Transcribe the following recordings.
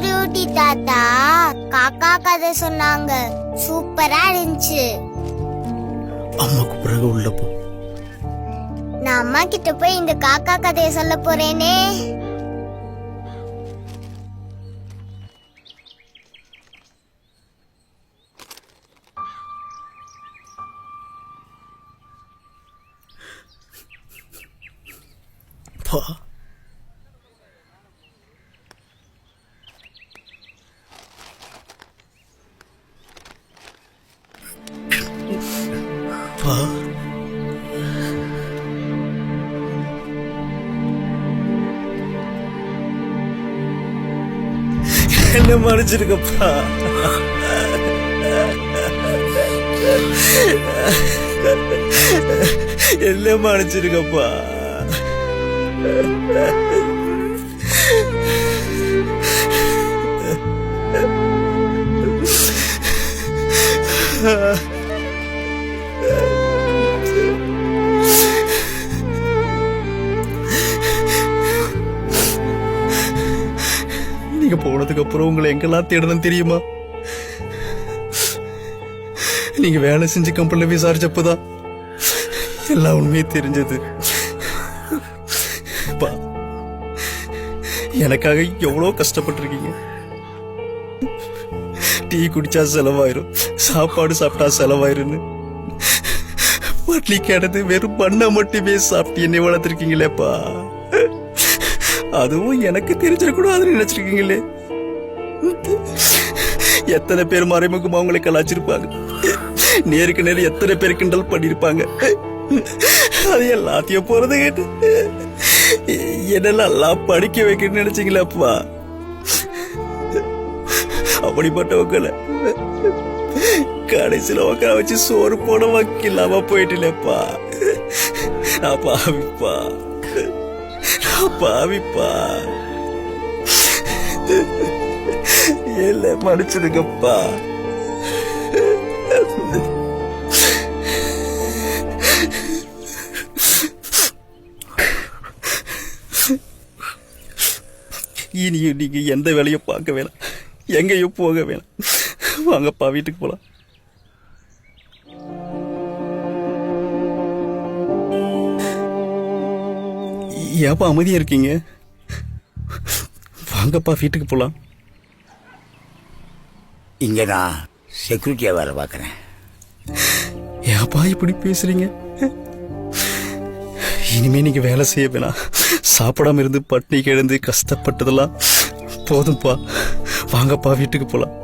குருட்டி தாத்தா காக்கா கதை சொன்னாங்க. சூப்பரா இருந்துச்சு. அம்மாக்கு பிறகு உள்ள போ. நான் அம்மா கிட்ட போய் இந்த காக்கா கதையை சொல்ல போறேனே. பா பா என்ன மறைச்சிருக்கப்பா. என்ன மறைச்சிருக்கப்பா. நீங்க போனதுக்கு அப்புறம் உங்களை எங்கெல்லாம் தேடணும் தெரியுமா? நீங்க வேலை செஞ்சு கம்பெனில விசாரிச்சப்பதான் எல்லா உண்மையும் தெரிஞ்சது. எனக்காக எவ்வளவு கஷ்டப்பட்டிருக்கீங்க. டீ குடிச்சா செலவாயிரும், சாப்பாடு சாப்பிட்டா செலவாயிருன்னு பட்லி கிடந்து வெறும் பண்ண மட்டுமே சாப்பிட்டு என்னை வளர்த்திருக்கீங்களேப்பா. அதுவும் எனக்கு தெரிஞ்சிடக்கூடாதுன்னு நினைச்சிருக்கீங்களே. எத்தனை பேர் மறைமுகமா அவங்களை கலாச்சிருப்பாங்க. நேருக்கு நேரம் எத்தனை பேர் கிண்டல் பண்ணிருப்பாங்க. அது எல்லாத்தையும் போறது கேட்டு என்ன நல்லா படிக்க வைக்கணும்னு நினைச்சீங்களேப்பா. அப்படிப்பட்டவங்களை கடைசியில உட்கார வச்சு சோறு போட வக்கில்லாம போயிட்டுலப்பா. நான் பாவிப்பா, நான் பாவிப்பா. இல்ல மன்னிச்சிருக்கப்பா. இனியும் நீங்க எந்த வேலையும் பார்க்க வேணாம், எங்கேயும் போக வேணாம். வாங்கப்பா வீட்டுக்கு போலாம். ஏப்பா அமைதியா இருக்கீங்க? வாங்கப்பா வீட்டுக்கு போலாம். இங்க நான் செக்யூரிட்டியா வேலை பார்க்கறேன். ஏப்பா இப்படி பேசுறீங்க? இனிமே நீங்க வேலை செய்ய வேணாம். சாப்பிடாம இருந்து பட்னி கிடந்து கஷ்டப்பட்டதெல்லாம் போதும்பா. வாங்கப்பா வீட்டுக்கு போலாம்.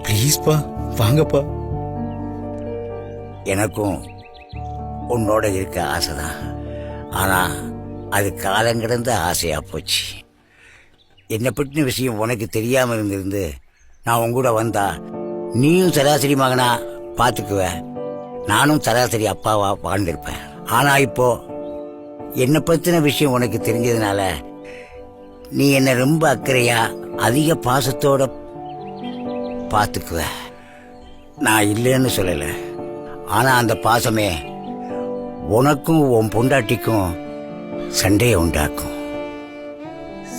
ப்ளீஸ்பா வாங்கப்பா. எனக்கும் உன்னோட இருக்க ஆசைதான். ஆனா அது காலங்கிடந்த ஆசையா போச்சு. என்னை பற்றின விஷயம் உனக்கு தெரியாம இருந்திருந்து நான் உங்கூட வந்தா நீயும் சராசரி மகனா பாத்துக்குவ, நானும் சராசரி அப்பாவா வாழ்ந்திருப்பேன். ஆனா இப்போ என்னை பத்தின விஷயம் உனக்கு தெரிஞ்சதுனால நீ என்ன ரொம்ப அக்கறையா அதிக பாசத்தோட பாத்துக்குவ. நான் இல்லைன்னு சொல்லல, ஆனா அந்த பாசமே உனக்கும் உன் பொண்டாட்டிக்கும் சண்டையை உண்டாக்கும்.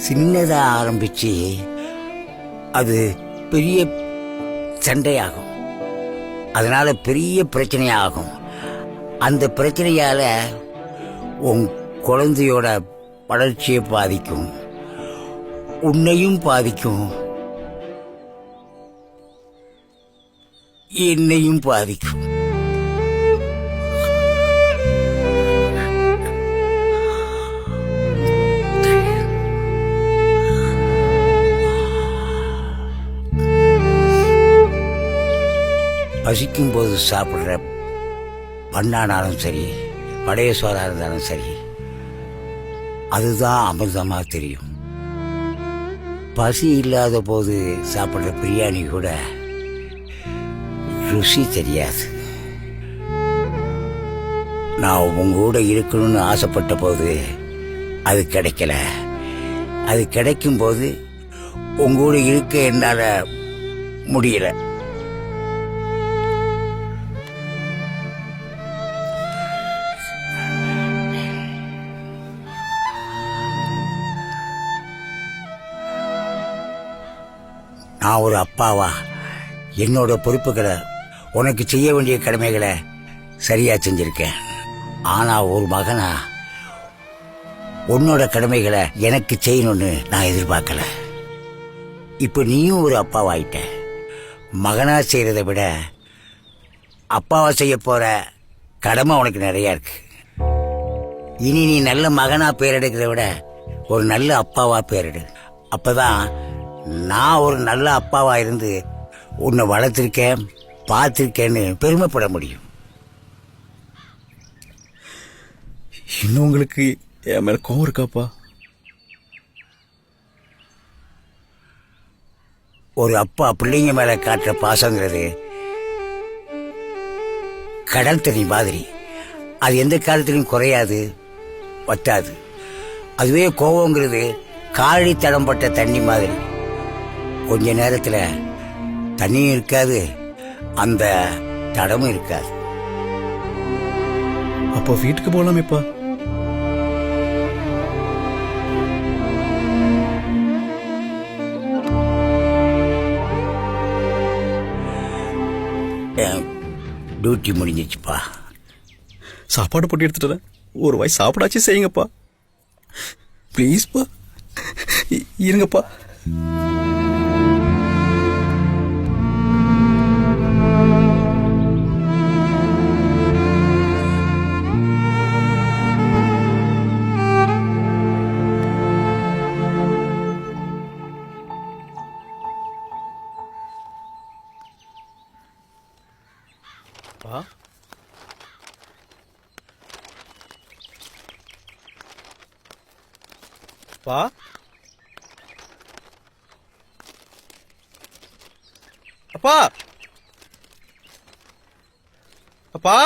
சின்னதா ஆரம்பிச்சு அது பெரிய சண்டையாகும். அதனால பெரிய பிரச்சனையாகும். அந்த பிரச்சனையால உன் குழந்தையோட வளர்ச்சியை பாதிக்கும், உன்னையும் பாதிக்கும், என்னையும் பாதிக்கும். பசிக்கும் போது சாப்பிட்ற பண்ணானாலும் சரி, பழைய சோறா இருந்தாலும் சரி, அதுதான் அமிர்தமா தெரியும். பசி இல்லாத போது சாப்பிட்ற பிரியாணி கூட ருசி தெரியாது. நான் உங்களோட இருக்கணும்னு ஆசைப்பட்ட போது அது கிடைக்கல. அது கிடைக்கும் போது உங்களோட இருக்க என்னால முடியல. நான் ஒரு அப்பாவா என்னோட பொறுப்புகளை, உனக்கு செய்ய வேண்டிய கடமைகளை சரியா செஞ்சிருக்கேன். ஆனா ஒரு மகனா உன்னோட கடமைகளை எனக்கு செய்யணும்னு நான் எதிர்பார்க்கல. இப்ப நீயும் ஒரு அப்பாவாயிட்ட. மகனா செய்யறதை விட அப்பாவா செய்ய போற கடமை உனக்கு நிறைய இருக்கு. இனி நீ நல்ல மகனா பேர் எடுக்கிறத விட ஒரு நல்ல அப்பாவா பேரிடு. அப்பதான் நான் ஒரு நல்ல அப்பாவா இருந்து உன்னை வளர்த்திருக்கேன், பார்த்திருக்கேன்னு பெருமைப்பட முடியும். இன்னும் உங்களுக்கு என் மேல கோவம் இருக்காப்பா? ஒரு அப்பா பிள்ளைங்க மேல காட்டுற பாசங்கிறது கடல் தண்ணி மாதிரி. அது எந்த காலத்திலும் குறையாது, வറ്റാது. அதுவே கோவங்கிறது காழி தடம் பட்ட தண்ணி மாதிரி. கொஞ்ச நேரத்துல தண்ணியும் இருக்காது, அந்த தடமும் இருக்காது. அப்போ வீட்டுக்கு போலாமேப்பா? டியூட்டி முடிஞ்சிச்சுப்பா. சாப்பாடு போட்டு எடுத்துட்டு ஒரு வாய் சாப்பிடாச்சும் செய்யுங்கப்பா. ப்ளீஸ்ப்பா, இருங்கப்பா. பா, பா, அப்பா, அப்பா,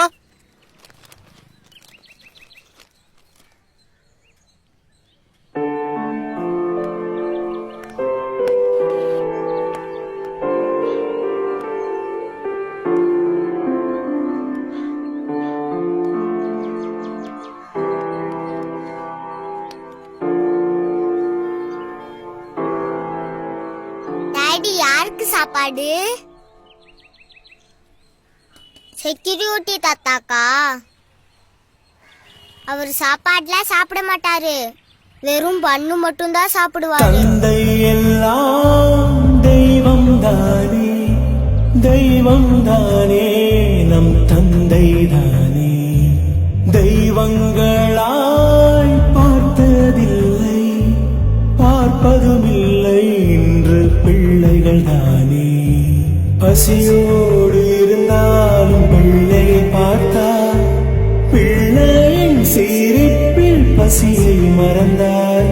டாடி யாருக்கு சாப்பாடு? செக்யூரிட்டி தாத்தாக்கா. அவர் சாப்பாடுலாம் சாப்பிட மாட்டாரு, வெறும் பண்ணு மட்டும் தான் சாப்பிடுவாரு. தந்தை எல்லாம் தெய்வம் தானே, தெய்வம் தானே, நம் தந்தை தானே. தெய்வங்களாய் பார்த்ததில்லை, பார்ப்பதுமில்லை, இன்று பிள்ளைகள் தானே. பசியோடு இருந்தாலும் பிள்ளையை பார்த்தார், பிள்ளையின் சிரிப்பில் பசியை மறந்தார்.